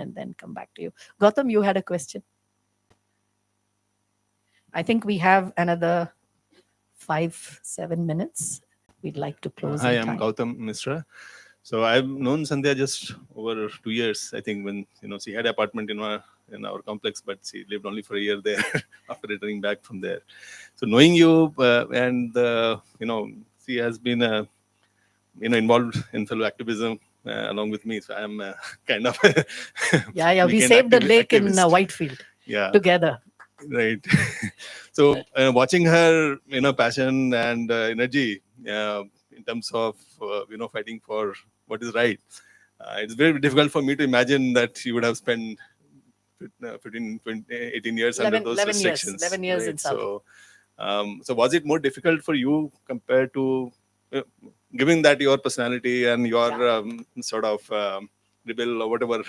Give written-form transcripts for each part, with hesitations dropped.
and then come back to you. Gautam, you had a question. I think we have another 5-7 minutes. We'd like to close. Hi, in I'm time. Gautam Misra. So I've known Sandhya just over 2 years. I think when she had an apartment in our complex, but she lived only for a year there after returning back from there. So knowing you and she has been involved in fellow activism along with me. So I'm kind of Yeah. We weekend saved a lake in activist. Whitefield Yeah. together. Right. So watching her, passion and energy in terms of fighting for what is right. It's very difficult for me to imagine that you would have spent 15, 20, 18 years under those 11 years. restrictions. 11 years in right? Saudi. So was it more difficult for you compared to, given that your personality and your sort of rebel or whatever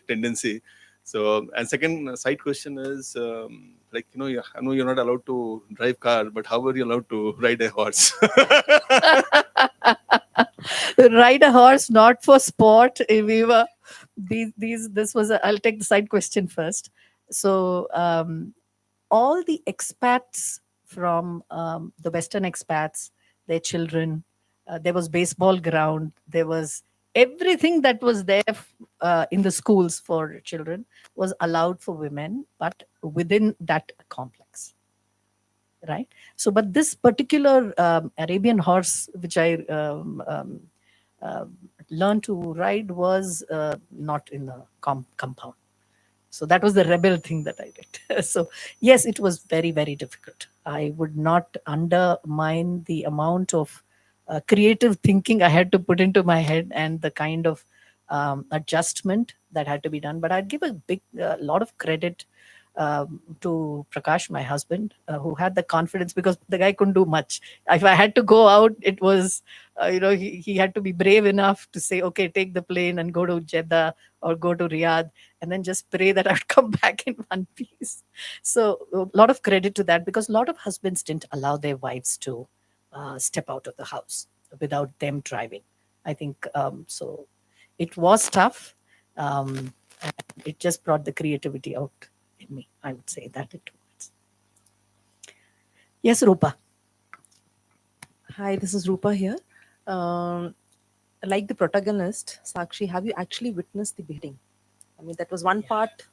tendency? So, and second side question is, I know you're not allowed to drive car, but how were you allowed to ride a horse? Ride a horse, not for sport. We were this was I'll take the side question first. So all the expats from the Western expats, their children, there was baseball ground, there was everything that was there in the schools for children was allowed for women, but within that complex. Right. So, but this particular Arabian horse, which I uh, learned to ride, was not in the compound. So that was the rebel thing that I did. So yes, it was very, very difficult. I would not undermine the amount of creative thinking I had to put into my head and the kind of adjustment that had to be done. But I'd give a big lot of credit to Prakash, my husband, who had the confidence, because the guy couldn't do much. If I had to go out, it was, he had to be brave enough to say, okay, take the plane and go to Jeddah or go to Riyadh, and then just pray that I would come back in one piece. So a lot of credit to that, because a lot of husbands didn't allow their wives to step out of the house without them driving. I think so. It was tough. And it just brought the creativity out in me. I would say that it was. Yes, Rupa. Hi, this is Rupa here. Um, like the protagonist, Sakshi, have you actually witnessed the beheading? I mean, that was one part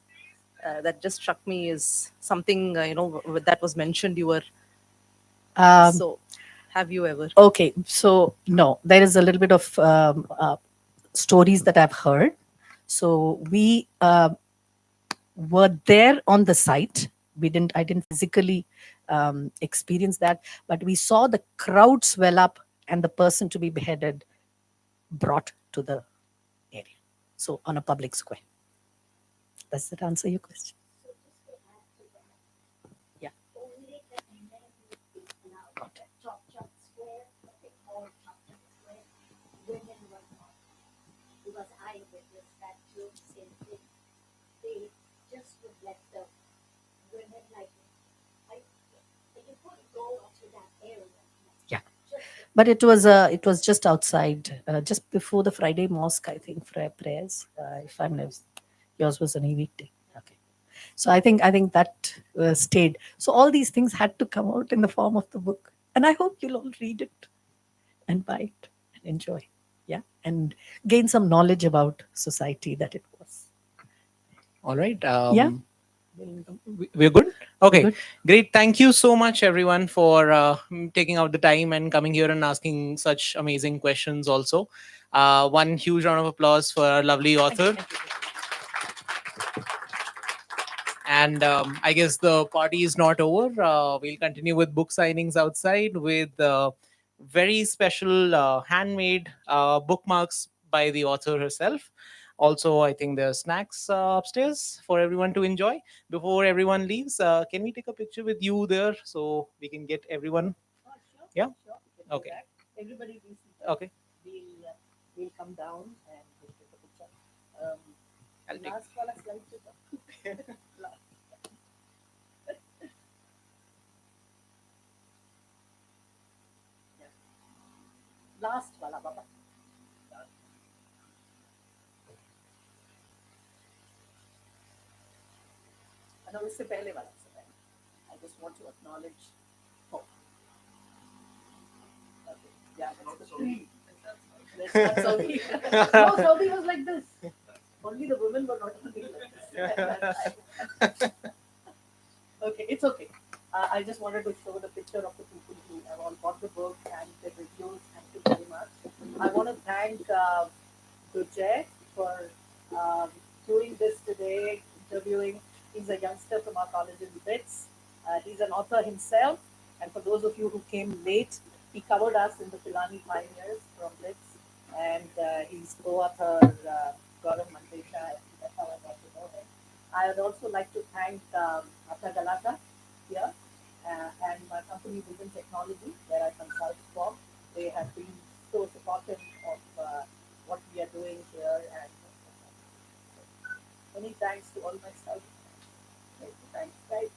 that just struck me is something, that was mentioned. You were. So, have you ever? Okay, so no, there is a little bit of stories that I've heard. So we were there on the site. I didn't physically experience that, but we saw the crowd swell up and the person to be beheaded brought to the area. So on a public square. Does that answer your question? Yeah. Because I witnessed that too, same thing. They just would let the women you couldn't go to that area. Yeah, but it was just outside, just before the Friday mosque, I think, for prayers. If I'm not, yours was an weekday. Okay, so I think that stayed. So all these things had to come out in the form of the book, and I hope you'll all read it and buy it and enjoy. Yeah, and gain some knowledge about society that it was. All right. Yeah. We're good. Okay, Good. great. Thank you so much, everyone, for taking out the time and coming here and asking such amazing questions. Also, one huge round of applause for our lovely author. And I guess the party is not over. We'll continue with book signings outside with very special handmade bookmarks by the author herself. Also, I think there are snacks upstairs for everyone to enjoy. Before everyone leaves, can we take a picture with you there so we can get everyone? Oh, sure. Yeah? Sure. Okay. Everybody will see. Okay. We'll come down and we'll take a picture. I'll take. Last wala slide to the- Last. Yeah. Last wala, Baba. No, इससे पहले वाला से पहले. I just want to acknowledge. Oh, okay. Yeah, that's the three. Let's not Saudi. No, Saudi was like this. Only the women were not looking like this at that time. Okay, it's okay. I just wanted to show the picture of the people who have all bought the book and the reviews. Thank you very much. I want to thank Dujay for um, doing this today, interviewing. He's a youngster from our college in BITS. He's an author himself. And for those of you who came late, he covered us in the Pilani Pioneers from BITS. And he's co-author Gaurav Mandesha. That's how I got to know him. I would also like to thank Atta Galata here and my company Vision Technology, where I consult for. They have been so supportive of what we are doing here, and many thanks to all my staff. Thanks, guys.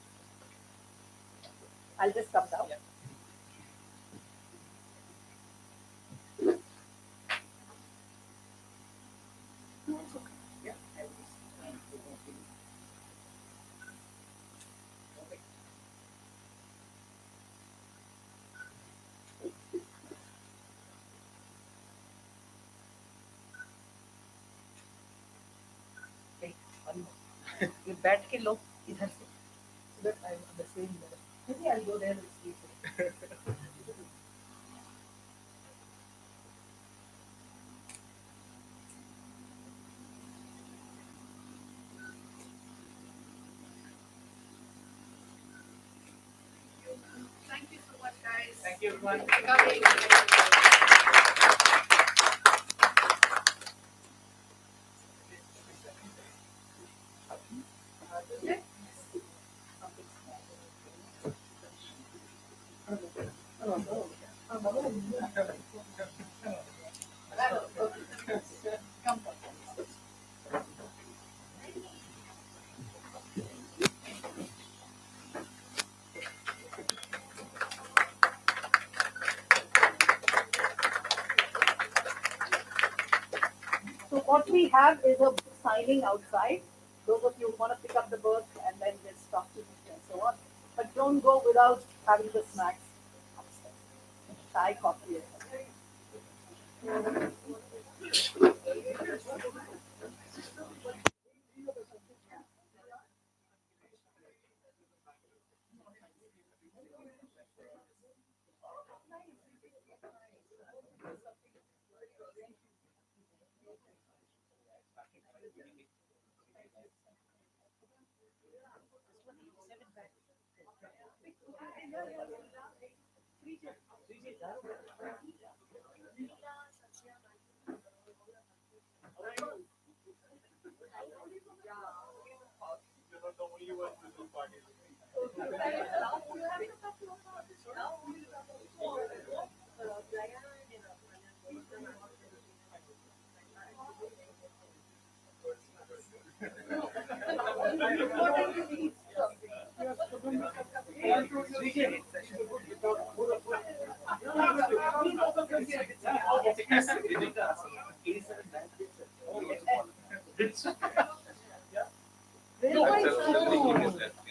I'll just come down. Yeah. No, it's okay. Yeah, I will. Okay, one more. You बैठ के लो इधर से. So that I'm on the same level. Maybe I'll go there and sleep. Thank you so much, guys. Thank you, everyone. For coming. So what we have is a book signing outside. Those of you who want to pick up the book and then just talk to me and so on. But don't go without having the snacks upstairs. Chai, coffee, etc. Where my phone?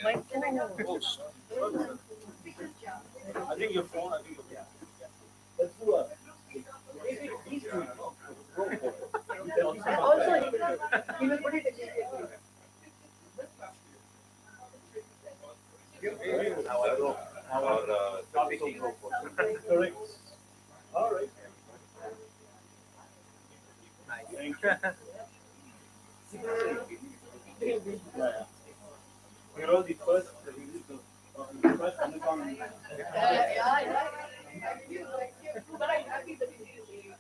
My phone. I think your phone. I think your phone. Also, he will put it in. Our topic. Correct. All right. Thank you. We're all the first. The first Amazon. Yeah. Thank you. But I'm happy that you did it.